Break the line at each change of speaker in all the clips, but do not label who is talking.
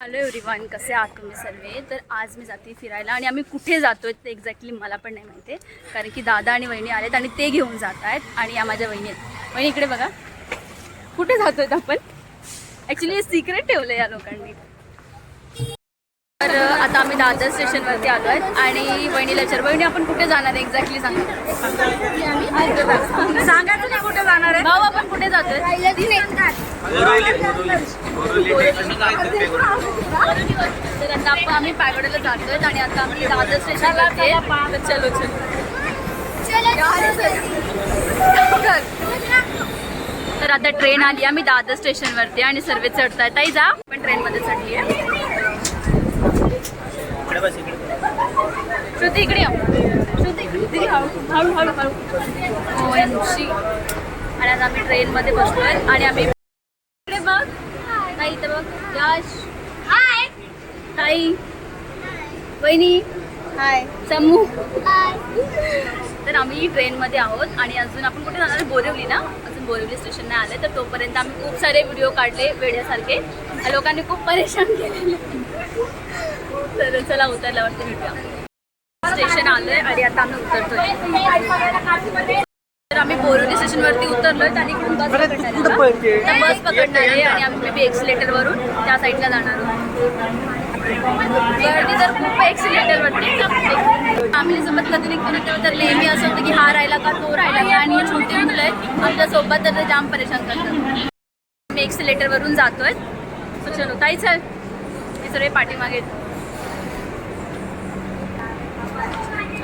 Hello everyone, कसे आहात तुम्ही सर्वे. तर आज मी जाते फिरायला आणि आम्ही कुठे जातोय ते एक्झॅक्टली मला पण नाही माहिती आहे, कारण की दादा आणि वहिनी आलेत आणि ते घेऊन जात आहेत. आणि या माझ्या वहिनी आहेत. वहिनी इकडे बघा, कुठे जातोय आपण. ॲक्च्युली हे सिक्रेट ठेवलं या लोकांनी. तर आता आम्ही दादर स्टेशनवरती आलो आहेत आणि वहिनीला विचार, वहिनी आपण कुठे जाणार आहे एक्झॅक्टली सांगा. सांगायचं नाही कुठे जाणार आहे. भाऊ आपण कुठे जातोय. तर आता आपण आम्ही पॅगोड्याला जातोय आणि आता आम्ही दादर स्टेशनवरती आहे. चलो तर आता ट्रेन आली, आम्ही दादर स्टेशनवरती आणि सर्व चढताय. ताई जा, पण ट्रेनमध्ये चढली आहे. श्रुती इकडे श्रुती हळू हळू हळू OMG. आणि आता आम्ही ट्रेनमध्ये बसलोय आणि आम्ही इकडे बघ ताई, इथे बघ यश, हाय ताई, वहिनी हाय, समू. तर आम्ही ट्रेनमध्ये आहोत आणि अजून आपण कुठे जाणार आहे, बोरिवली ना. अजून बोरिवली स्टेशन नाही आले, तर तोपर्यंत आम्ही खूप सारे व्हिडिओ काढले वेड्यासारखे. लोकांनी खूप परेशान केलेले. तर चला उतरल्यावरती भेटूया. स्टेशन आलोय आणि आता आम्ही उतरतोय. तर आम्ही बोरिवली स्टेशनवरती उतरलोय आणि इकडून बस पकडणार आहे आणि आम्ही मे बी एक्सिलेटरवरून त्या साईडला जाणार आहोत. गर्दी तर खूप एक्सिलेटरवरती. फॅमिलीसोबत कधी निघतो तेव्हा तर नेहमी असं होतं की हा राहिला का तो राहिला का, आणि हे छोटे मुलं आहेत आमच्यासोबत, तर ते जाम परेशान करतात. आम्ही एक्सिलेटरवरून जातोय. सो चलो ताई, चल. हे सगळे पाठीमागे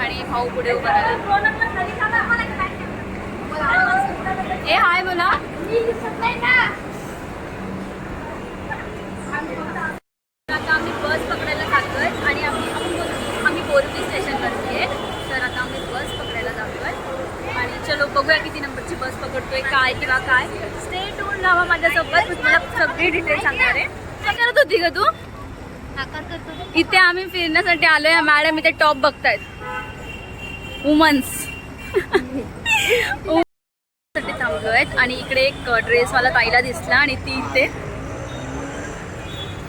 आणि भाऊ पुढे उभा राहिला. ए हाय बोला. आता आम्ही बस पकडायला जातोय आणि आम्ही बोरिवली स्टेशनवरती आहे. तर आता आम्ही बस पकडायला जातोय आणि चलो बघूया किती नंबरची बस पकडतोय, काय किंवा काय. स्टे ट्यून राहा माझ्यासोबत, मी तुम्हाला सगळी डिटेल सांगणार आहे. काय करत होती का तू. इथे आम्ही फिरण्यासाठी आलोय. मॅडम इथे टॉप बघतायत, वुमन्स साठी थांबलोय. आणि इकडे एक ड्रेसवाला ताईला दिसला आणि ती इथे,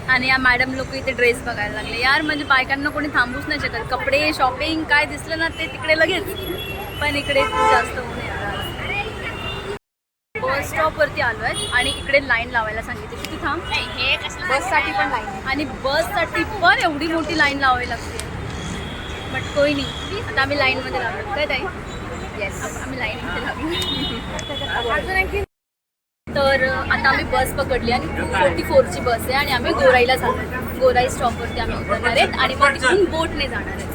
आणि या मॅडम लोक इथे ड्रेस बघायला लागले. यार म्हणजे बायकांना कोणी थांबूच नाही शकत. कपडे शॉपिंग काय दिसलं ना ते तिकडे लगेच, पण इकडे जास्त होणे. बस स्टॉपवरती आलो आहे आणि इकडे लाईन लावायला सांगितली. किती थांब, बससाठी पण लाईन, आणि बससाठी पण एवढी मोठी लाईन लावावी लागते. बट कोई नाही, आता आम्ही लाईनमध्ये लागलो. काय ताई. येस, आम्ही लाईनमध्ये लागलो. तर आता आम्ही बस पकडली आणि 244ची बस आहे आणि आम्ही गोराईला जातो. गोराई स्टॉपवरती आम्ही उतरणार आहेत आणि मग तिथून बोटने जाणार आहेत.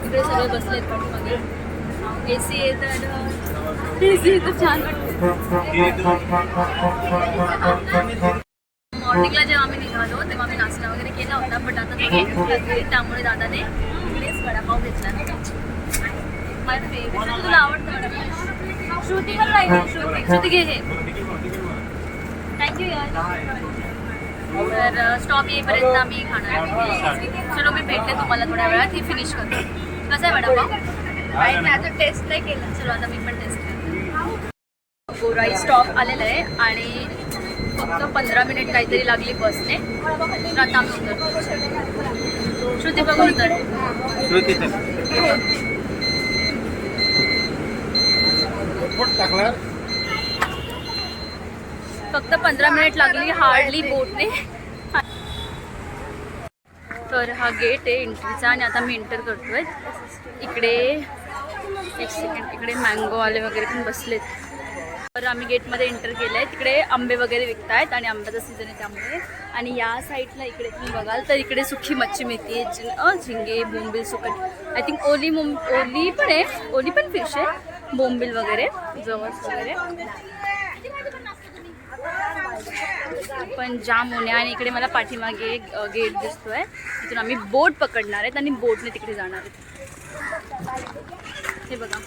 इकडे सगळे बसलेत पाठीमागे. AC आहे तर AC तर छान वाटतं. मॉर्निंगला जेव्हा आम्ही निघालो तेव्हा आम्ही नाश्ता वगैरे केला होता, बट आता त्यामुळे दादाने इकडेच वडापाव घेतला. माझ्या फेवरेट. तुला आवडतं वडापाव. श्रुती पण राहिली. श्रुती घे हे. थँक्यू यार. तर स्टॉप येईपर्यंत आम्ही खाणार. चलो मी भेटते तुम्हाला थोड्या वेळात. ही फिनिश करतो. कसा आहे वडापाव. अजून टेस्ट नाही केला. चलो आता मी पण टेस्ट करते. गोराई स्टॉप आलेलं आहे आणि फक्त 15 मिनिट काहीतरी लागली बसने. तर आता आम्ही उतरतो. श्रुती बघून उतर. फक्त 15 मिनिट लागली हार्डली बोटने. तर हा गेट आहे एंट्रीचा आणि आता मी एंटर करतोय. इकडे एक सेकंड, इकडे मँगो आले वगैरे पण बसलेत. तर आम्ही गेटमध्ये एंटर केलं आहे. तिकडे आंबे वगैरे विकत आहेत आणि आंब्याचा सीझन आहे त्यामुळे. आणि या साईडला इकडे तुम्ही बघाल तर इकडे सुकी मच्छी मिळते. झिंगे, बोंबील, सुकट. आय थिंक ओली पण आहे. ओली पण फिश आहे. बोंबील वगैरे, जवस वगैरे पण जाम होणे. आणि इकडे मला पाठीमागे गेट दिसतोय. तिथून आम्ही बोट पकडणार आहेत आणि बोटने तिकडे जाणार आहेत. हे बघा,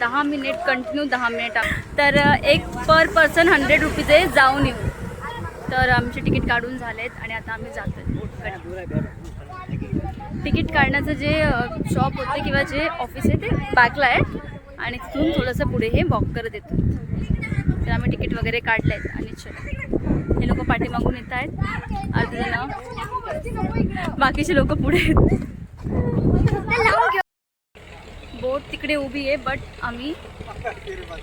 10 मिनिट कंटिन्यू 10 मिनिट. तर एक पर पर्सन 100 रुपीज आहे. जाऊन येऊ. तर आमचे तिकीट काढून झालेत आणि आता आम्ही जातोय बोटकडे. तिकीट काढण्याचं जे शॉप होते किंवा जे ऑफिस आहे ते बॅकला आहे आणि तिथून थोडंसं पुढे हे वॉक करत येतो. तर आम्ही तिकीट वगैरे काढले आहेत आणि चलो. हे लोक पाठीमागून येत आहेत, अर्धे जण बाकीचे लोक पुढे आहेत. बोट तिकडे उभी आहे, बट आम्ही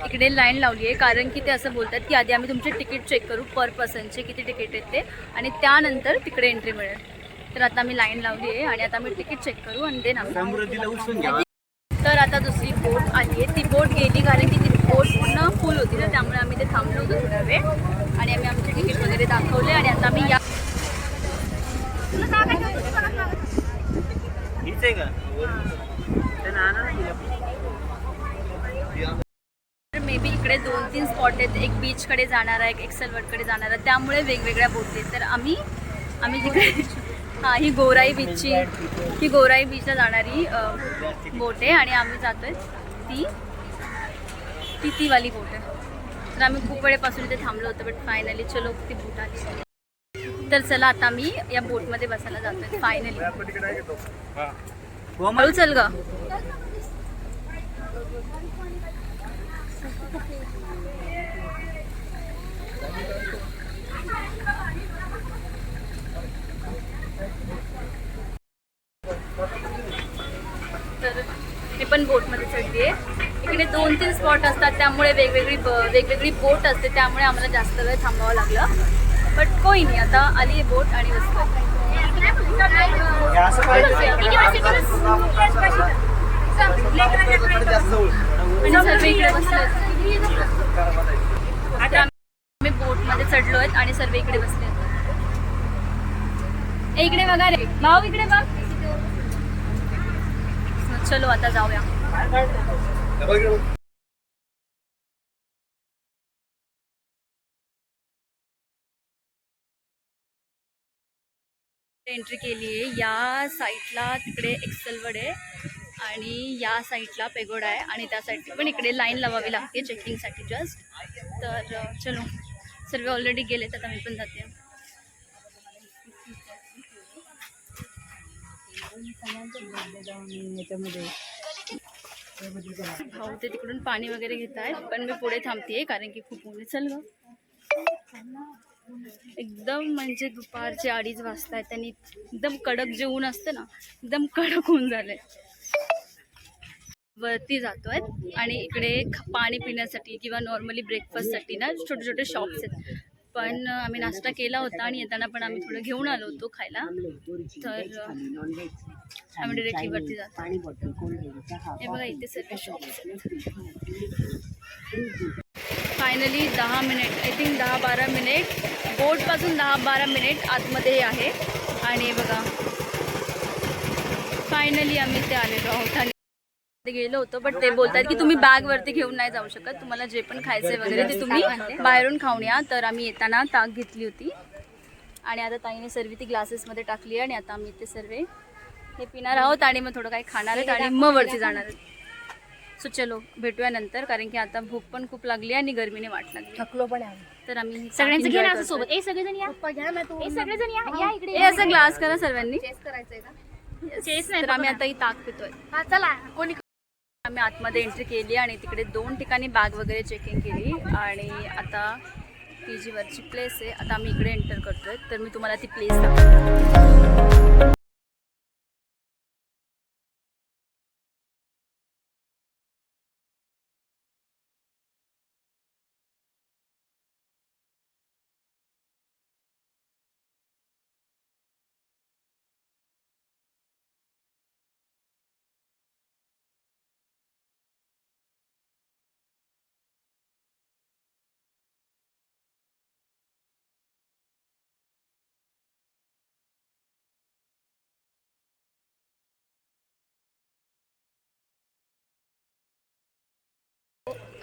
इकडे लाईन लावली आहे कारण की ते असं बोलतात की आधी आम्ही तुमचे तिकीट चेक करू, पर पर्सनचे किती तिकीट आहेत ते, आणि त्यानंतर तिकडे एंट्री मिळेल. तर आता आम्ही लाईन लावली आहे आणि आता आम्ही तिकीट चेक करू आणि देन आम्ही. तर आता दुसरी बोट आली आहे, ती बोट गेली कारण की ती बोट पूर्ण फुल होती ना, त्यामुळे आम्ही ते थांबलो होतो थोडा वेळ आणि आम्ही आमचे तिकीट वगैरे दाखवले आणि आता आम्ही या मे बी इकडे 2-3 स्पॉट आहेत, एक बीचकडे जाणारा, एक एक्सेलवर्डकडे जाणारा, त्यामुळे वेगवेगळ््या बोट आहेत. तर आम्ही जिकडे हां, ही गोराई बीचला जाणारी बोट आहे आणि आम्ही जातोय ती वाली बोट आहे. तर आम्ही खूप वेळेपासून इथे थांबलो होतो, बट फायनली चलो ती बोट आली. तर चला आता आम्ही या बोटमध्ये बसायला जातोय फायनली. हळू चल ग. तर मी पण बोटमध्ये चढली आहे. इकडे 2-3 स्पॉट असतात, त्यामुळे वेगवेगळी बोट असते, त्यामुळे आम्हाला जास्त वेळ थांबावं लागलं. बट कोई नाही, आता आली आहे बोट आणि बसतो. सर्व इकडे बसले, आता आम्ही बोटमध्ये चढलो आहेत आणि सर्व इकडे बसले. इकडे बघा रे भाऊ, इकडे बघ. चलो आता जाऊया. एंट्री केली आहे. या साईडला तिकडे एक्सेलवर्ड आहे आणि या साईडला पेगोडा आहे आणि त्या साईडला पण इकडे लाईन लावावी लागते चेकिंगसाठी जस्ट. तर चलो, सर्व ऑलरेडी गेले तर मी पण जाते. भाऊ ते तिकडून पाणी वगैरे घेत आहेत, पण मी पुढे थांबते कारण की खूप ऊन. चल ग. एकदम म्हणजे दुपारचे 2:30 वाजता आहेत आणि एकदम कडक जे ऊन असतं ना, एकदम कडक ऊन झालंय. वरती जातोय आणि इकडे पाणी पिण्यासाठी किंवा नॉर्मली ब्रेकफास्टसाठी ना छोटे छोटे शॉप्स आहेत. पण आम्ही नाश्ता केला होता आणि येताना पण आम्ही थोडं घेऊन आलो होतो खायला. तर आम्ही डिरेक्टली वरती जातो. हे बघा इथे सर्व शॉप्स आहेत. Finally 10 minute, I think 10-12 minute, बोटपासून 10-12 मिनिट आतमध्ये आहे. आणि बघा फायनली आम्ही ते आलेलो आहोत आणि गेलो होतो. बट ते बोलतात की तुम्ही बॅग वरती घेऊन नाही जाऊ शकत, तुम्हाला जे पण खायचे वगैरे ते तुम्ही बाहेरून खाऊन या. तर आम्ही येताना ताक घेतली होती आणि आता ताईने सर्व ती ग्लासेसमध्ये टाकली आणि आता आम्ही ते सर्व हे पिणार आहोत आणि मग थोडं काही खाणार आहेत आणि मग वरती जाणार आहेत. सो चलो भेटूया नंतर, कारण की आता भूक पण खूप लागली आणि गरमीने वाट लागली, थकलो पण आहे. तर आम्ही
सगळ्यांचं घ्या ना सोबत. सगळेजण या, सगळेजण या इकडे.
असं ग्लास करा सर्वांनी.
चेस करायचंय का?
चेस नाही, तर आम्ही आता ही ताक पितोय.
हा चला. कोणी
आम्ही आतमध्ये एंट्री केली आणि तिकडे 2 ठिकाणी बॅग वगैरे चेकिंग केली आणि आता ती जी वरची प्लेस आहे, आता आम्ही इकडे एंटर करतोय. तर मी तुम्हाला ती प्लेस दाखवते.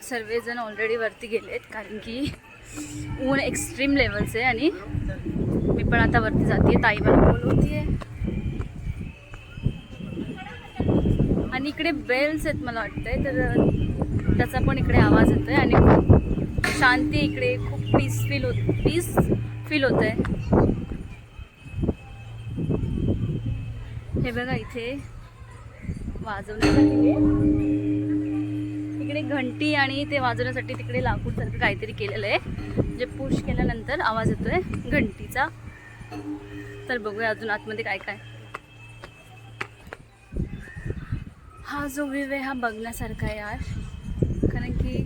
सर्वजण ऑलरेडी वरती गेलेत कारण की ऊन एक्स्ट्रीम लेवलचे आणि मी पण आता वरती जाते. ताई मला बोलवतीये आणि इकडे बेल्स आहेत मला वाटतंय, तर त्याचा पण इकडे आवाज येतोय आणि खूप शांती इकडे, खूप पीस फील होत आहे. हे बघा इथे वाजवण्यासाठी इकडे घंटी आणि ते वाजवण्यासाठी तिकडे लाकूडसारखं काहीतरी केलेलं आहे, जे पुश केल्यानंतर आवाज येतोय घंटीचा. तर बघूया अजून आतमध्ये काय काय. हा जो व्ह्यू आहे हा बघण्यासारखा आहे यार, कारण की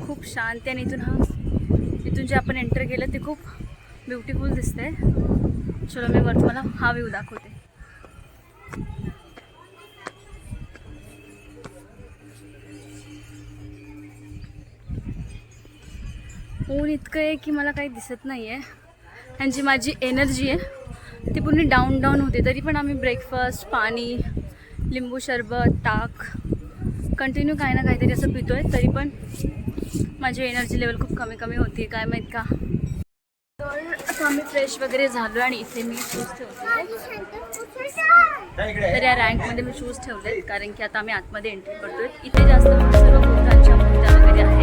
खूप शांत आहे. आणि इथून जे आपण एंटर केलं ते खूप ब्युटिफुल दिसतंय. चलो मी वर तुम्हाला हा व्ह्यू दाखवते. ऊन इतकं आहे की मला काही दिसत नाही आहे, आणि जी माझी एनर्जी आहे ती पूर्ण डाऊन होते. तरी पण आम्ही ब्रेकफास्ट, पाणी, लिंबू सरबत, ताक कंटिन्यू काही ना काहीतरी असं पितोय, तरी पण माझी एनर्जी लेवल खूप कमी होती, काय माहीत का. तर आता आम्ही फ्रेश वगैरे झालो आणि इथे मी शूज ठेवते. तर या रँकमध्ये मी शूज ठेवलेत, कारण की आता आम्ही आतमध्ये एंट्री करतोय. इथे जास्त सर्व बुद्धांच्या मूर्त्या वगैरे आहेत.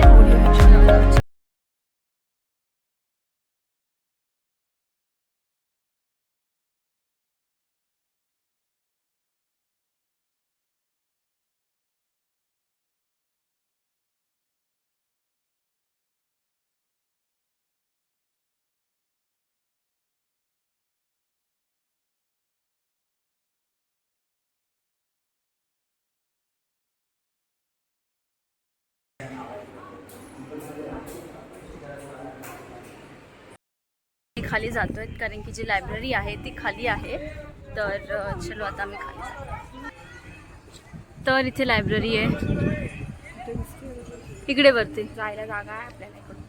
खाली जातोय कारण की जी लायब्ररी आहे ती खाली आहे. तर चलो आता आम्ही खाली जातो. तर इथे लायब्ररी आहे, इकडे वरती
जायला जागा आहे आपल्याला इकडून.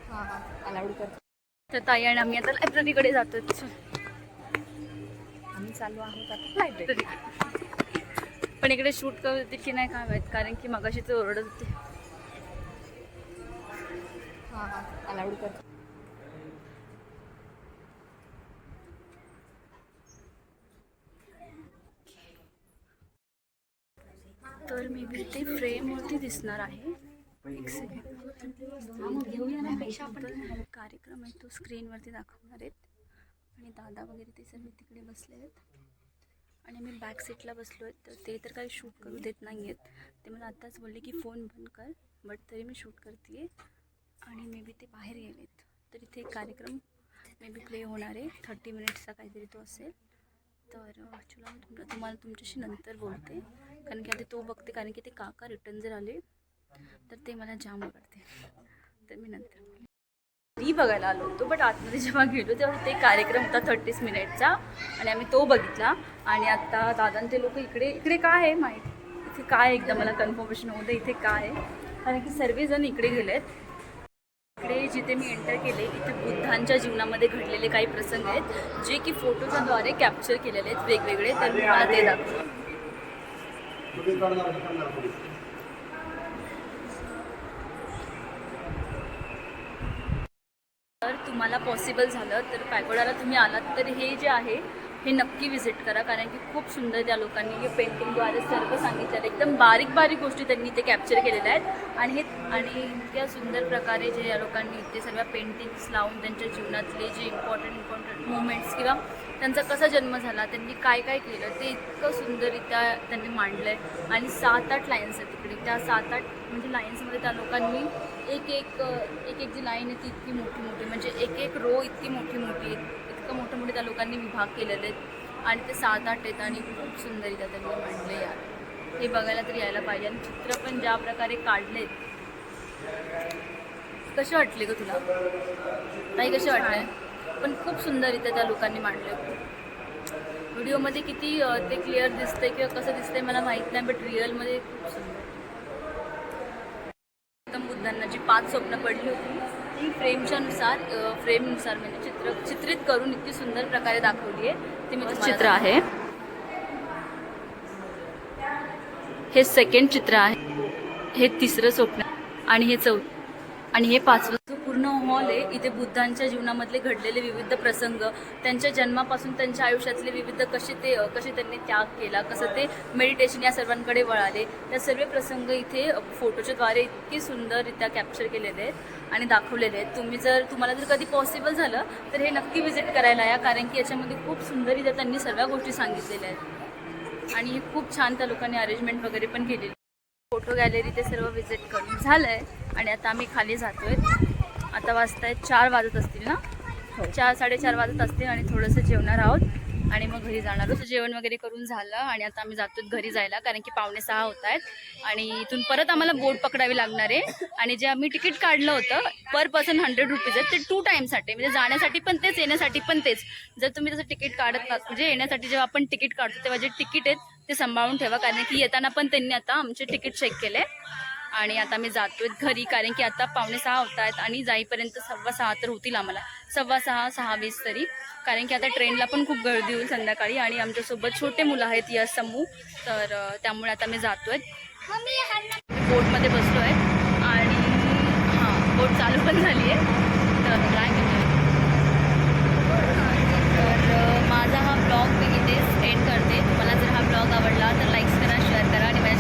हां अलाउड करतो.
तर ताई आणि आम्ही आता लायब्ररीकडे जातोय.
आम्ही चालू आहोत आता लायब्ररी.
पण इकडे शूट करते की नाही काय माहीत, कारण की मगाशी ते ओरडत होते.
हां अलाउड करतो.
तर मे बी ते फ्रेमवरती दिसणार आहे. एक सेकंड. कार्यक्रम आहे तो स्क्रीनवरती दाखवणार आहेत, आणि दादा वगैरे ते सर्व तिकडे बसले आहेत, आणि मी बॅक सीटला बसलो आहे. तर ते तर काही शूट करू देत नाही आहेत. ते मला आत्ताच बोलले की फोन बंद कर, बट तरी मी शूट करते आहे. आणि मे बी ते बाहेर गेलेत. तर इथे एक कार्यक्रम मे बी प्ले होणार आहे, 30 मिनिट्सचा काहीतरी तो असेल. तर चला मी तुम्हाला तुमच्याशी नंतर बोलते, कारण की आधी तो बघते, कारण की ते काका रिटर्न जर आले तर ते मला जाम आवडते. तर मी नंतर मी बघायला आलो होतो, बट आतमध्ये जेव्हा गेलो तेव्हा ते कार्यक्रम होता 30 मिनिटचा, आणि आम्ही तो बघितला. आणि आत्ता दादा ते लोक इकडे काय आहे माहीत, इथे काय एकदा मला कन्फर्मेशन होतं इथे काय आहे, कारण की सर्वजण इकडे गेलेत. इकडे जिथे मी एंटर केले इथे बुद्धांच्या जीवनामध्ये घडलेले काही प्रसंग आहेत, जे की फोटोच्याद्वारे कॅप्चर केलेले आहेत वेगवेगळे. तर मी मला ते दाखवतो. तर तुम्हाला पॉसिबल झालं तर पॅगोडाला तुम्ही आलात तर हे जे आहे हे नक्की विजिट करा, कारण की खूप सुंदर त्या लोकांनी हे पेंटिंगद्वारे सर्व सांगितलेलं, एकदम बारीक गोष्टी त्यांनी इथे कॅप्चर केलेल्या आहेत. आणि इतक्या सुंदर प्रकारे जे या लोकांनी इथे सर्व पेंटिंग्स लावून त्यांच्या जीवनातले जे इम्पॉर्टंट मोमेंट्स किंवा त्यांचा कसा जन्म झाला, त्यांनी काय केलं ते इतकं सुंदररित्या त्यांनी मांडलं आहे. आणि 7-8 लाईन्स आहेत तिकडे. त्या 7-8 म्हणजे लाईन्समध्ये त्या लोकांनी एक जी लाईन आहे ती इतकी मोठी म्हणजे एक रो इतकी मोठी इतकं मोठे त्या लोकांनी विभाग केलेले आहेत. आणि ते 7-8 आहेत आणि खूप सुंदररित्या त्यांनी मांडले यार. हे बघायला तरी यायला पाहिजे. आणि चित्र पण ज्या प्रकारे काढलेत, कसे वाटले ग तुला ताई, कसे वाटले? पण खूप सुंदररित्या त्या लोकांनी मांडले. व्हिडिओमध्ये किती ते क्लिअर दिसतंय किंवा कसं दिसतंय मला माहीत नाही, बट रिअलमध्ये खूप सुंदर. गौतम बुद्धांना जी 5 स्वप्न पडली होती ती फ्रेमनुसार म्हणजे चित्रित करून इतकी सुंदर प्रकारे दाखवली आहे. ते मी चित्र आहे, हे 2nd चित्र आहे, हे 3रं स्वप्न आणि हे 4th आणि हे 5वं. पूर्ण हॉल आहे. इथे बुद्धांच्या जीवनामधले घडलेले विविध प्रसंग, त्यांच्या जन्मापासून त्यांच्या आयुष्यातले विविध कसे त्यांनी त्याग केला, कसं ते मेडिटेशन या सर्वांकडे वळाले, त्या सर्व प्रसंग इथे फोटोच्या द्वारे इतके सुंदररित्या कॅप्चर केलेले आहेत आणि दाखवलेले आहेत. तुम्हाला जर कधी पॉसिबल झालं तर हे नक्की विजिट करायला या, कारण की याच्यामध्ये खूप सुंदररित्या त्यांनी सर्व गोष्टी सांगितलेल्या आहेत आणि खूप छान त्या लोकांनी अरेंजमेंट वगैरे पण केलेली. फोटो गॅलरी ते सर्व विजिट करून झालं आहे आणि आता आम्ही खाली जातोय. आता वाजतायत 4 वाजत असतील ना, 4-4:30 वाजत असतील आणि थोडंसं जेवणार आहोत आणि मग घरी जाणार आहोत. जेवण वगैरे करून झालं आणि आता आम्ही जातो घरी जायला, कारण की 5:45 होत आहेत आणि इथून परत आम्हाला बोट पकडावी लागणार आहे. आणि जे आम्ही तिकीट काढलं होतं पर पर्सन 100 रुपीज आहे, ते 2 टाईमसाठी, म्हणजे जाण्यासाठी पण तेच, येण्यासाठी पण तेच. जर तुम्ही तसं तिकीट काढत नसाल, म्हणजे येण्यासाठी जेव्हा आपण तिकीट काढतो तेव्हा जे तिकीट आहेत ते सांभाळून ठेवा, कारण की येताना पण त्यांनी आता आमचे तिकीट चेक केले. आणि आता मी जातोय घरी, कारण की आता 5:45 होत आहेत आणि जाईपर्यंत 6:15 तर होतील आम्हाला, 6:15, 6:20 तरी, कारण की आता ट्रेनला पण खूप गर्दी होईल संध्याकाळी आणि आमच्यासोबत छोटे मुलं आहेत यश समूह, तर त्यामुळे आता मी जातोय. बोटमध्ये बसलो आहे आणि हां, बोट चालू पण झाली आहे. तर काय म्हणतो, तर माझा हा ब्लॉग मी इथेच एंड करते. तुम्हाला जर हा ब्लॉग आवडला तर लाईक्स करा, शेअर करा आणि माझ्या